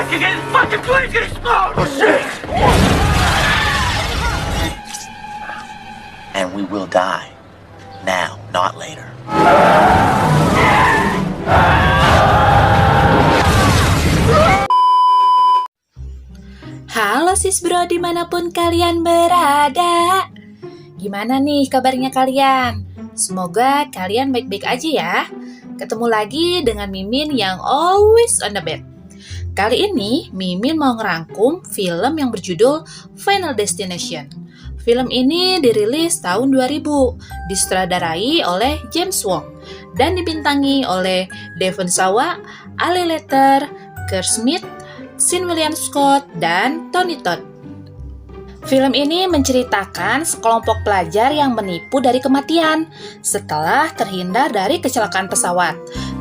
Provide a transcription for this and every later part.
fucking get fucking plane's gonna explode! Oh shit! And we will die. Now, not later. Halo sis bro dimanapun kalian berada. Gimana nih kabarnya kalian? Semoga kalian baik-baik aja ya. Ketemu lagi dengan Mimin yang always on the bed. Kali ini Mimin mau ngerangkum film yang berjudul Final Destination. Film ini dirilis tahun 2000, disutradarai oleh James Wong dan dibintangi oleh Devon Sawa, Ali Letter, Kurt Smith, Sean William Scott, dan Tony Todd. Film ini menceritakan sekelompok pelajar yang menipu dari kematian setelah terhindar dari kecelakaan pesawat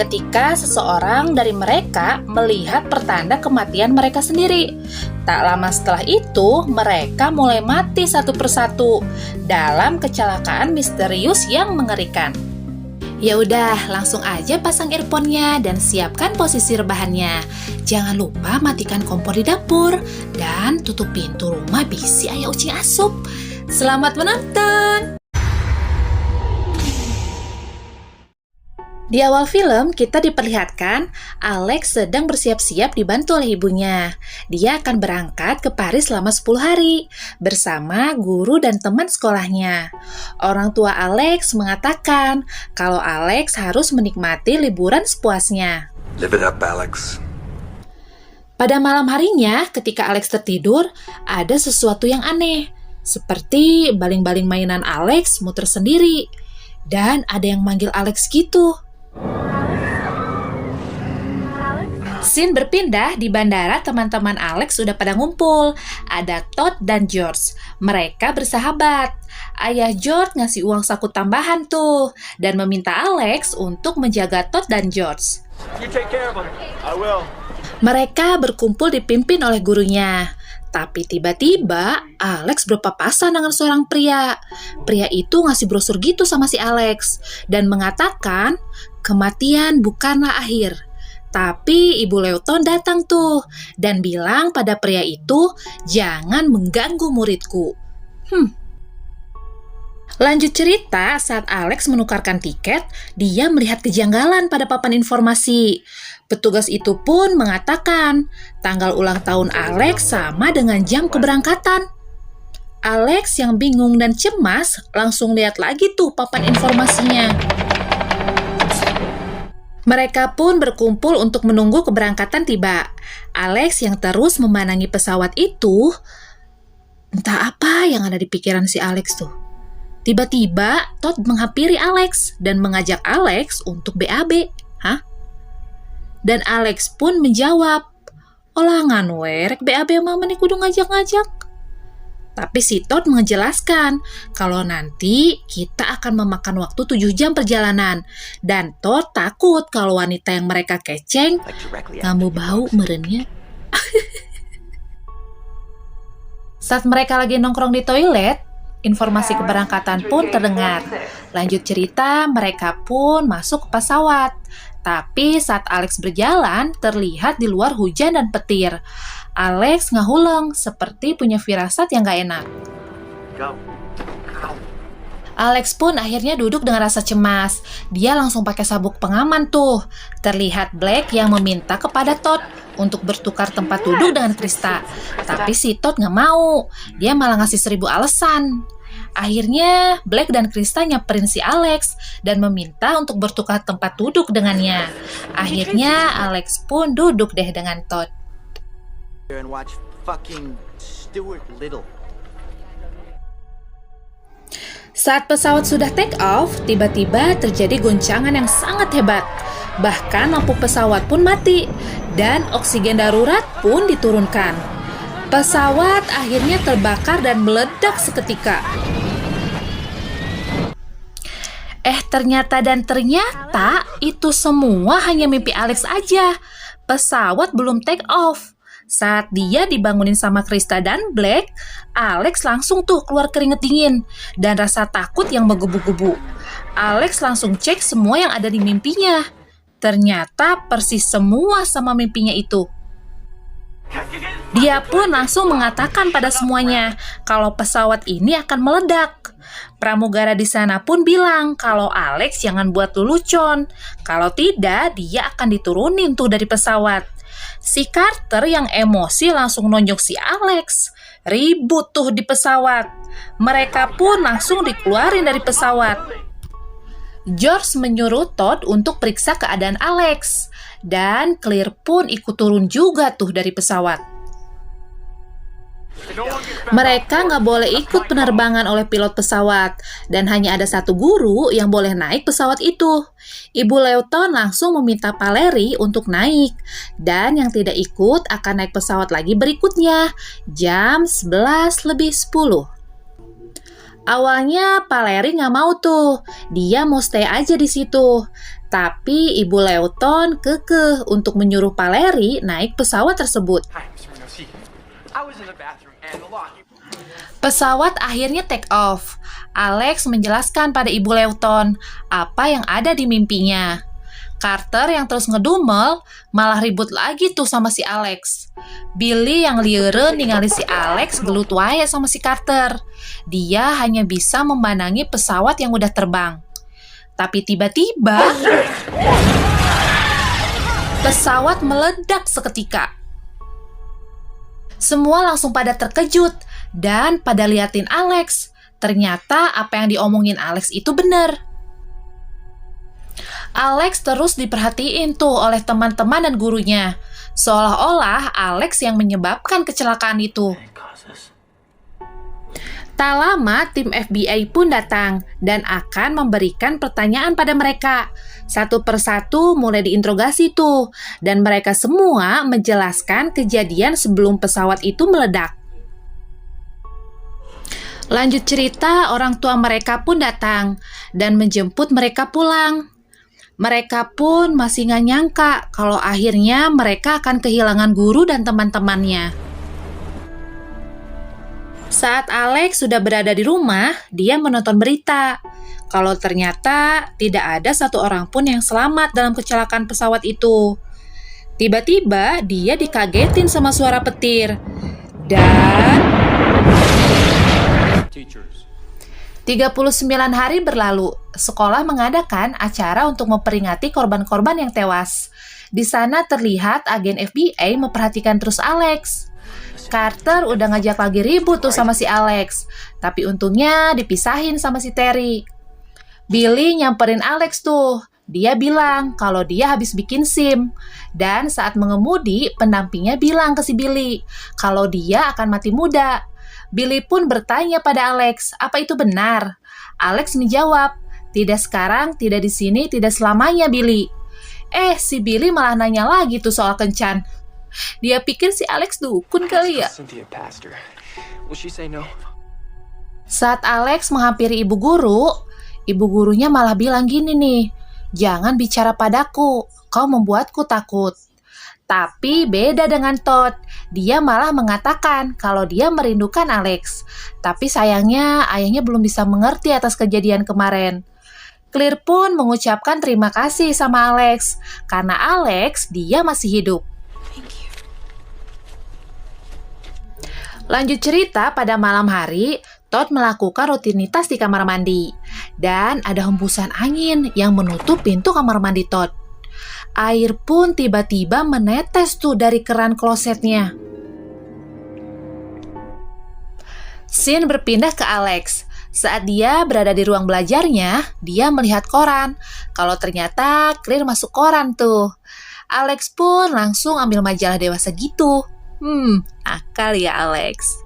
ketika seseorang dari mereka melihat pertanda kematian mereka sendiri. Tak lama setelah itu, mereka mulai mati satu persatu dalam kecelakaan misterius yang mengerikan. Ya udah, langsung aja pasang earphone-nya dan siapkan posisi rebahannya. Jangan lupa matikan kompor di dapur dan tutup pintu rumah bisi aya ucing asup. Selamat menonton! Di awal film, kita diperlihatkan Alex sedang bersiap-siap dibantu oleh ibunya. Dia akan berangkat ke Paris selama 10 hari bersama guru dan teman sekolahnya. Orang tua Alex mengatakan kalau Alex harus menikmati liburan sepuasnya. Live it up, Alex. Pada malam harinya, ketika Alex tertidur, ada sesuatu yang aneh. Seperti baling-baling mainan Alex muter sendiri. Dan ada yang manggil Alex gitu. Scene berpindah di bandara, teman-teman Alex sudah pada ngumpul. Ada Todd dan George. Mereka bersahabat. Ayah George ngasih uang saku tambahan tuh dan meminta Alex untuk menjaga Todd dan George. You take care of him. I will. Mereka berkumpul dipimpin oleh gurunya. Tapi tiba-tiba Alex berpapasan dengan seorang pria. Pria itu ngasih brosur gitu sama si Alex dan mengatakan kematian bukanlah akhir. Tapi Ibu Lewton datang tuh dan bilang pada pria itu jangan mengganggu muridku. Lanjut cerita, saat Alex menukarkan tiket, dia melihat kejanggalan pada papan informasi. Petugas itu pun mengatakan tanggal ulang tahun Alex sama dengan jam keberangkatan. Alex yang bingung dan cemas langsung lihat lagi tuh papan informasinya. Mereka pun berkumpul untuk menunggu keberangkatan tiba. Alex yang terus memandangi pesawat itu, entah apa yang ada di pikiran si Alex tuh. Tiba-tiba Todd menghampiri Alex dan mengajak Alex untuk BAB. Hah? Dan Alex pun menjawab, olangan werek BAB mama nih kudu ngajak-ngajak. Tapi si Todd menjelaskan kalau nanti kita akan memakan waktu 7 jam perjalanan. Dan Todd takut kalau wanita yang mereka keceng nggak mau bau merennya. Saat mereka lagi nongkrong di toilet, informasi keberangkatan pun terdengar. Lanjut cerita, mereka pun masuk ke pesawat. Tapi saat Alex berjalan, terlihat di luar hujan dan petir. Alex ngahuleng, seperti punya firasat yang gak enak. Alex pun akhirnya duduk dengan rasa cemas. Dia langsung pakai sabuk pengaman tuh. Terlihat Black yang meminta kepada Todd untuk bertukar tempat duduk dengan Krista. Tapi si Todd gak mau. Dia malah ngasih 1000 alasan. Akhirnya Black dan Krista nyamperin si Alex dan meminta untuk bertukar tempat duduk dengannya. Akhirnya Alex pun duduk deh dengan Todd. Saat pesawat sudah take off, tiba-tiba terjadi goncangan yang sangat hebat. Bahkan lampu pesawat pun mati dan oksigen darurat pun diturunkan. Pesawat akhirnya terbakar dan meledak seketika. Ternyata itu semua hanya mimpi Alex aja. Pesawat belum take off. Saat dia dibangunin sama Krista dan Black, Alex langsung tuh keluar keringet dingin dan rasa takut yang menggebu-gebu. Alex langsung cek semua yang ada di mimpinya. Ternyata persis semua sama mimpinya itu. Dia pun langsung mengatakan pada semuanya kalau pesawat ini akan meledak. Pramugara di sana pun bilang kalau Alex jangan buat lelucon. Kalau tidak, dia akan diturunin tuh dari pesawat. Si Carter yang emosi langsung nonjok si Alex. Ribut tuh di pesawat. Mereka pun langsung dikeluarin dari pesawat. George menyuruh Todd untuk periksa keadaan Alex. Dan Claire pun ikut turun juga tuh dari pesawat. Mereka nggak boleh ikut penerbangan oleh pilot pesawat. Dan hanya ada satu guru yang boleh naik pesawat itu. Ibu Lewton langsung meminta Valerie untuk naik. Dan yang tidak ikut akan naik pesawat lagi berikutnya. Jam 11:10. Awalnya Valerie nggak mau tuh, dia mau stay aja di situ. Tapi Ibu Lewton kekeh untuk menyuruh Valerie naik pesawat tersebut. Pesawat akhirnya take off. Alex menjelaskan pada Ibu Lewton apa yang ada di mimpinya. Carter yang terus ngedumel malah ribut lagi tuh sama si Alex. Billy yang lieureun ningali si Alex gelut wae sama si Carter. Dia hanya bisa memandangi pesawat yang udah terbang. Tapi tiba-tiba pesawat meledak seketika. Semua langsung pada terkejut dan pada liatin Alex. Ternyata apa yang diomongin Alex itu benar. Alex terus diperhatiin tuh oleh teman-teman dan gurunya. Seolah-olah Alex yang menyebabkan kecelakaan itu. Tak lama tim FBI pun datang dan akan memberikan pertanyaan pada mereka. Satu persatu mulai diinterogasi tuh. Dan mereka semua menjelaskan kejadian sebelum pesawat itu meledak. Lanjut cerita, orang tua mereka pun datang dan menjemput mereka pulang. Mereka pun masih nggak nyangka kalau akhirnya mereka akan kehilangan guru dan teman-temannya. Saat Alex sudah berada di rumah, dia menonton berita. Kalau ternyata tidak ada satu orang pun yang selamat dalam kecelakaan pesawat itu. Tiba-tiba dia dikagetin sama suara petir. Dan 39 hari berlalu, sekolah mengadakan acara untuk memperingati korban-korban yang tewas. Di sana terlihat agen FBI memperhatikan terus Alex. Carter udah ngajak lagi ribut tuh sama si Alex, tapi untungnya dipisahin sama si Terry. Billy nyamperin Alex tuh. Dia bilang kalau dia habis bikin SIM. Dan saat mengemudi, pendampingnya bilang ke si Billy kalau dia akan mati muda. Billy pun bertanya pada Alex, apa itu benar? Alex menjawab, tidak sekarang, tidak di sini, tidak selamanya, Billy. Si Billy malah nanya lagi tuh soal kencan. Dia pikir si Alex dukun kali ya. Saat Alex menghampiri ibu gurunya malah bilang gini nih, jangan bicara padaku, kau membuatku takut. Tapi beda dengan Todd, dia malah mengatakan kalau dia merindukan Alex. Tapi sayangnya ayahnya belum bisa mengerti atas kejadian kemarin. Claire pun mengucapkan terima kasih sama Alex, karena Alex dia masih hidup. Lanjut cerita, pada malam hari, Todd melakukan rutinitas di kamar mandi. Dan ada hembusan angin yang menutup pintu kamar mandi Todd. Air pun tiba-tiba menetes tuh dari keran klosetnya. Scene berpindah ke Alex. Saat dia berada di ruang belajarnya, dia melihat koran. Kalau ternyata Claire masuk koran tuh. Alex pun langsung ambil majalah dewasa gitu. Akal ya Alex.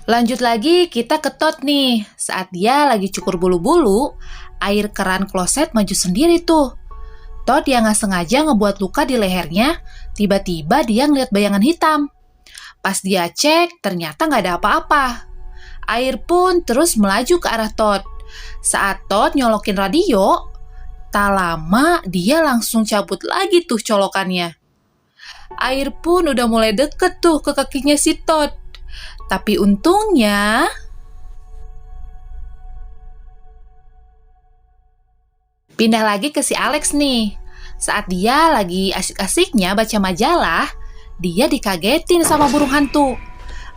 Lanjut lagi kita ke Todd nih. Saat dia lagi cukur bulu-bulu, air keran kloset maju sendiri tuh. Todd yang gak sengaja ngebuat luka di lehernya, tiba-tiba dia ngeliat bayangan hitam. Pas dia cek, ternyata gak ada apa-apa. Air pun terus melaju ke arah Todd. Saat Todd nyolokin radio, tak lama dia langsung cabut lagi tuh colokannya. Air pun udah mulai deket tuh ke kakinya si Todd. Tapi untungnya pindah lagi ke si Alex nih. Saat dia lagi asik-asiknya baca majalah, dia dikagetin sama burung hantu.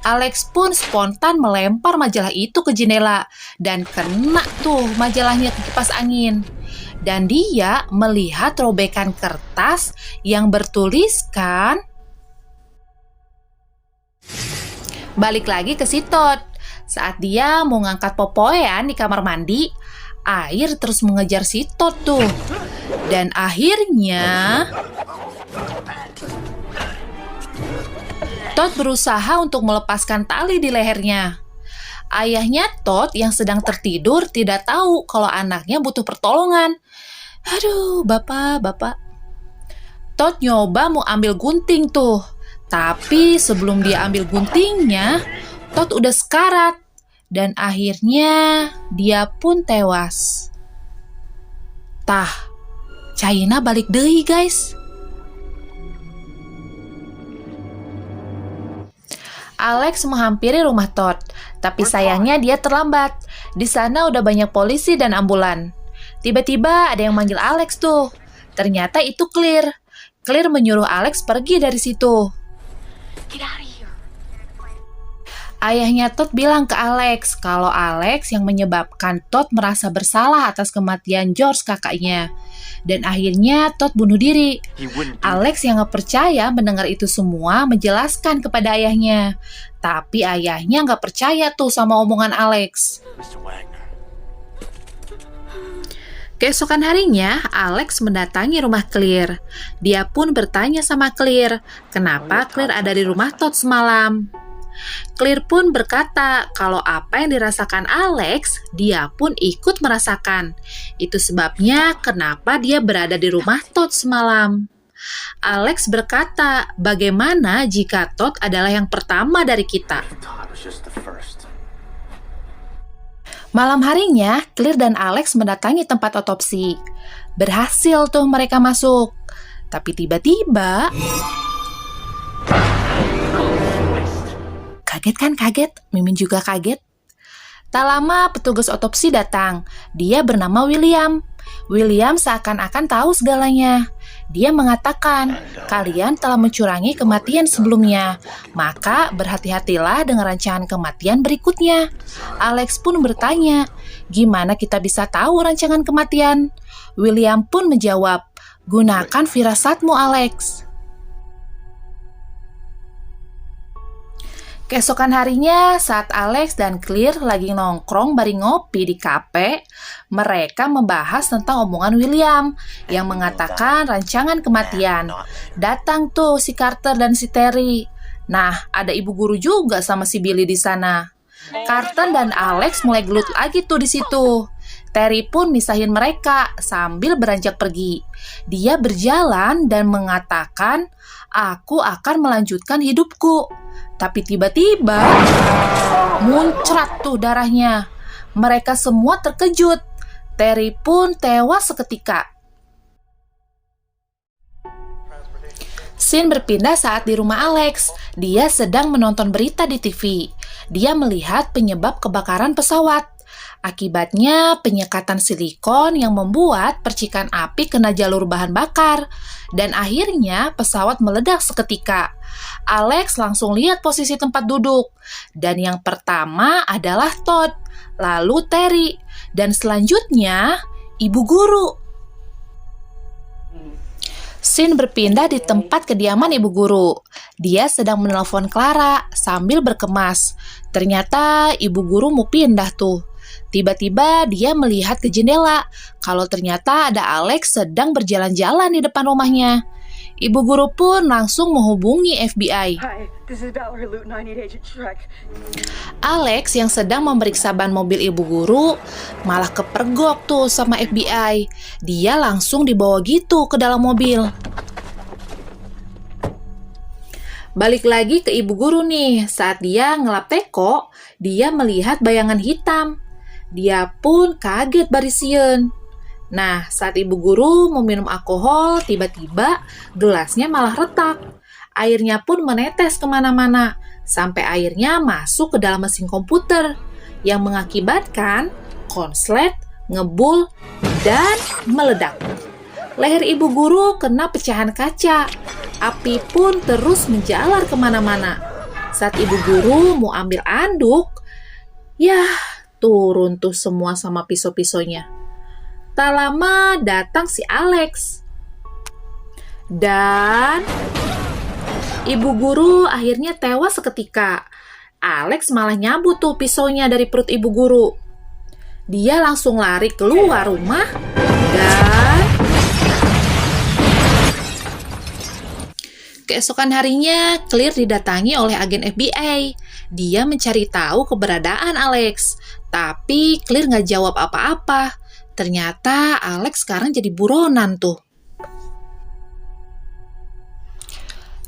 Alex pun spontan melempar majalah itu ke jendela dan kena tuh majalahnya ke kipas angin. Dan dia melihat robekan kertas yang bertuliskan, balik lagi ke si Todd. Saat dia mau ngangkat popoean di kamar mandi, air terus mengejar si Todd tuh. Dan akhirnya Todd berusaha untuk melepaskan tali di lehernya. Ayahnya Todd yang sedang tertidur tidak tahu kalau anaknya butuh pertolongan. Aduh, bapak. Todd nyoba mau ambil gunting tuh. Tapi sebelum dia ambil guntingnya, Todd udah sekarat. Dan akhirnya dia pun tewas. Tah, China balik deui guys. Alex menghampiri rumah Todd, tapi sayangnya dia terlambat. Di sana udah banyak polisi dan ambulan. Tiba-tiba ada yang manggil Alex tuh. Ternyata itu Claire. Claire menyuruh Alex pergi dari situ. Ayahnya Todd bilang ke Alex kalau Alex yang menyebabkan Todd merasa bersalah atas kematian George kakaknya. Dan akhirnya Todd bunuh diri. Alex yang gak percaya mendengar itu semua menjelaskan kepada ayahnya. Tapi ayahnya gak percaya tuh sama omongan Alex. Keesokan harinya, Alex mendatangi rumah Claire. Dia pun bertanya sama Claire, kenapa Claire ada di rumah Todd semalam. Claire pun berkata kalau apa yang dirasakan Alex, dia pun ikut merasakan. Itu sebabnya kenapa dia berada di rumah Todd semalam. Alex berkata, bagaimana jika Todd adalah yang pertama dari kita? Malam harinya, Claire dan Alex mendatangi tempat otopsi. Berhasil tuh mereka masuk. Tapi tiba-tiba... Kaget kan? Kaget. Mimin juga kaget. Tak lama petugas otopsi datang. Dia bernama William. William seakan-akan tahu segalanya. Dia mengatakan, kalian telah mencurangi kematian sebelumnya. Maka berhati-hatilah dengan rancangan kematian berikutnya. Alex pun bertanya, gimana kita bisa tahu rancangan kematian? William pun menjawab, gunakan firasatmu Alex. Keesokan harinya, saat Alex dan Claire lagi nongkrong bareng ngopi di kafe, mereka membahas tentang omongan William yang mengatakan rancangan kematian. Datang tuh si Carter dan si Terry. Nah, ada ibu guru juga sama si Billy di sana. Carter dan Alex mulai gelut lagi tuh di situ. Terry pun misahin mereka sambil beranjak pergi. Dia berjalan dan mengatakan, aku akan melanjutkan hidupku. Tapi tiba-tiba muncrat tuh darahnya. Mereka semua terkejut. Terry pun tewas seketika. Scene berpindah saat di rumah Alex. Dia sedang menonton berita di TV. Dia melihat penyebab kebakaran pesawat. Akibatnya penyekatan silikon yang membuat percikan api kena jalur bahan bakar. Dan akhirnya pesawat meledak seketika. Alex langsung lihat posisi tempat duduk. Dan yang pertama adalah Todd, lalu Terry, dan selanjutnya ibu guru. Scene berpindah di tempat kediaman ibu guru. Dia sedang menelpon Clara sambil berkemas. Ternyata ibu guru mau pindah tuh. Tiba-tiba dia melihat ke jendela kalau ternyata ada Alex sedang berjalan-jalan di depan rumahnya. Ibu guru pun langsung menghubungi FBI. Hi, this is Valerie Lieutenant. I need Agent Shrek. Alex yang sedang memeriksa ban mobil ibu guru malah kepergok tuh sama FBI. Dia langsung dibawa gitu ke dalam mobil. Balik lagi ke ibu guru nih. Saat dia ngelap teko, dia melihat bayangan hitam. Dia pun kaget barisieun. Nah, saat ibu guru meminum alkohol, tiba-tiba gelasnya malah retak. Airnya pun menetes kemana-mana, sampai airnya masuk ke dalam mesin komputer, yang mengakibatkan konslet, ngebul, dan meledak. Leher ibu guru kena pecahan kaca. Api pun terus menjalar kemana-mana. Saat ibu guru mau ambil anduk, turun tuh semua sama pisau-pisaunya. Tak lama datang si Alex. Dan ibu guru akhirnya tewas seketika. Alex malah nyabut tuh pisaunya dari perut ibu guru. Dia langsung lari keluar rumah dan keesokan harinya, Claire didatangi oleh agen FBI. Dia mencari tahu keberadaan Alex. Tapi Claire nggak jawab apa-apa. Ternyata Alex sekarang jadi buronan tuh.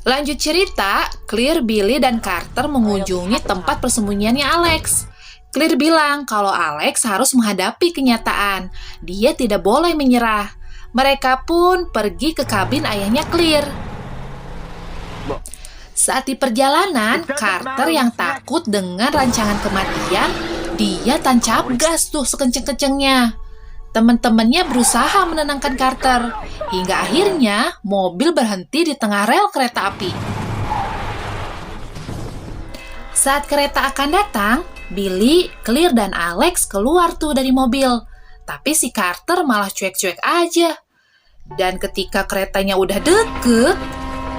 Lanjut cerita, Claire, Billy, dan Carter mengunjungi tempat persembunyiannya Alex. Claire bilang kalau Alex harus menghadapi kenyataan. Dia tidak boleh menyerah. Mereka pun pergi ke kabin ayahnya Claire. Saat di perjalanan, Carter yang takut dengan rancangan kematian, dia tancap gas tuh sekenceng-kencengnya. Teman-temannya berusaha menenangkan Carter, hingga akhirnya mobil berhenti di tengah rel kereta api. Saat kereta akan datang, Billy, Claire, dan Alex keluar tuh dari mobil. Tapi si Carter malah cuek-cuek aja. Dan ketika keretanya udah deket,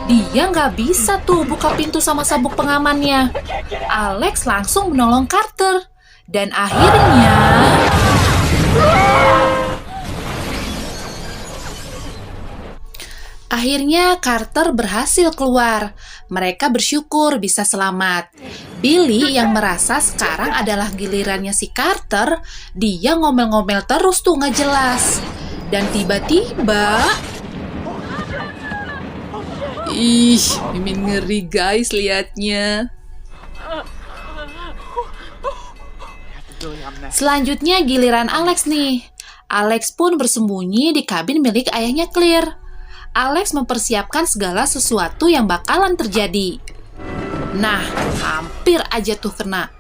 dia nggak bisa tuh buka pintu sama sabuk pengamannya. Alex langsung menolong Carter. Dan akhirnya Carter berhasil keluar. Mereka bersyukur bisa selamat. Billy yang merasa sekarang adalah gilirannya si Carter, dia ngomel-ngomel terus tuh nggak jelas. Dan tiba-tiba, Mimin ngeri guys liatnya. Selanjutnya giliran Alex nih. Alex pun bersembunyi di kabin milik ayahnya Claire. Alex mempersiapkan segala sesuatu yang bakalan terjadi. Nah, hampir aja tuh kena.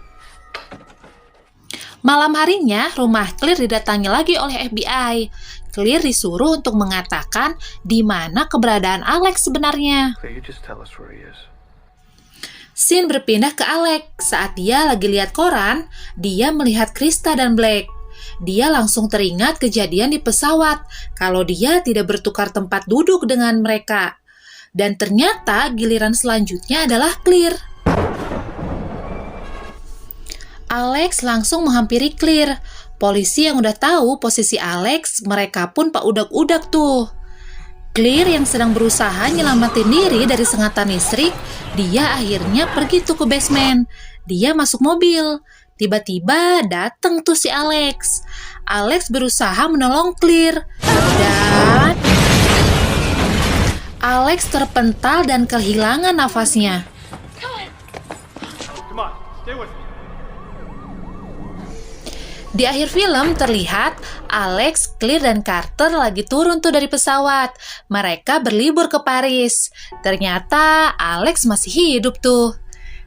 Malam harinya, rumah Claire didatangi lagi oleh FBI. Claire disuruh untuk mengatakan di mana keberadaan Alex sebenarnya. Scene berpindah ke Alex. Saat dia lagi lihat koran, dia melihat Krista dan Blake. Dia langsung teringat kejadian di pesawat, kalau dia tidak bertukar tempat duduk dengan mereka. Dan ternyata giliran selanjutnya adalah Claire. Alex langsung menghampiri Claire. Polisi yang udah tahu posisi Alex, mereka pun pak udak-udak tuh. Claire yang sedang berusaha nyelamatin diri dari sengatan listrik, dia akhirnya pergi tuh ke basement. Dia masuk mobil. Tiba-tiba dateng tuh si Alex. Alex berusaha menolong Claire. Dan Alex terpental dan kehilangan nafasnya. Come on, stay with me. Di akhir film terlihat Alex, Claire, dan Carter lagi turun tuh dari pesawat. Mereka berlibur ke Paris. Ternyata Alex masih hidup tuh.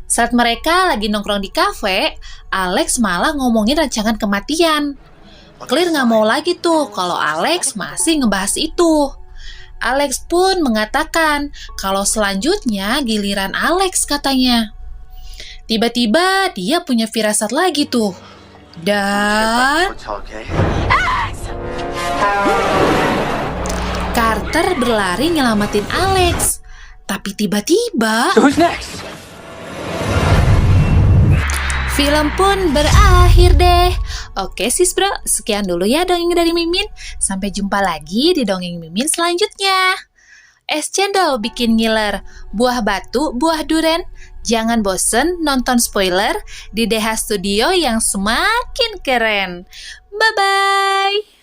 Saat mereka lagi nongkrong di kafe, Alex malah ngomongin rancangan kematian. Claire nggak mau lagi tuh kalau Alex masih ngebahas itu. Alex pun mengatakan kalau selanjutnya giliran Alex katanya. Tiba-tiba dia punya firasat lagi tuh. Dan Carter berlari nyelamatin Alex. Tapi tiba-tiba So who's next? film pun berakhir deh. Oke sis bro, sekian dulu ya dongeng dari Mimin. Sampai jumpa lagi di dongeng Mimin selanjutnya. Es cendol bikin ngiler, buah batu, buah duren. Jangan bosen nonton spoiler di DH Studio yang semakin keren. Bye-bye!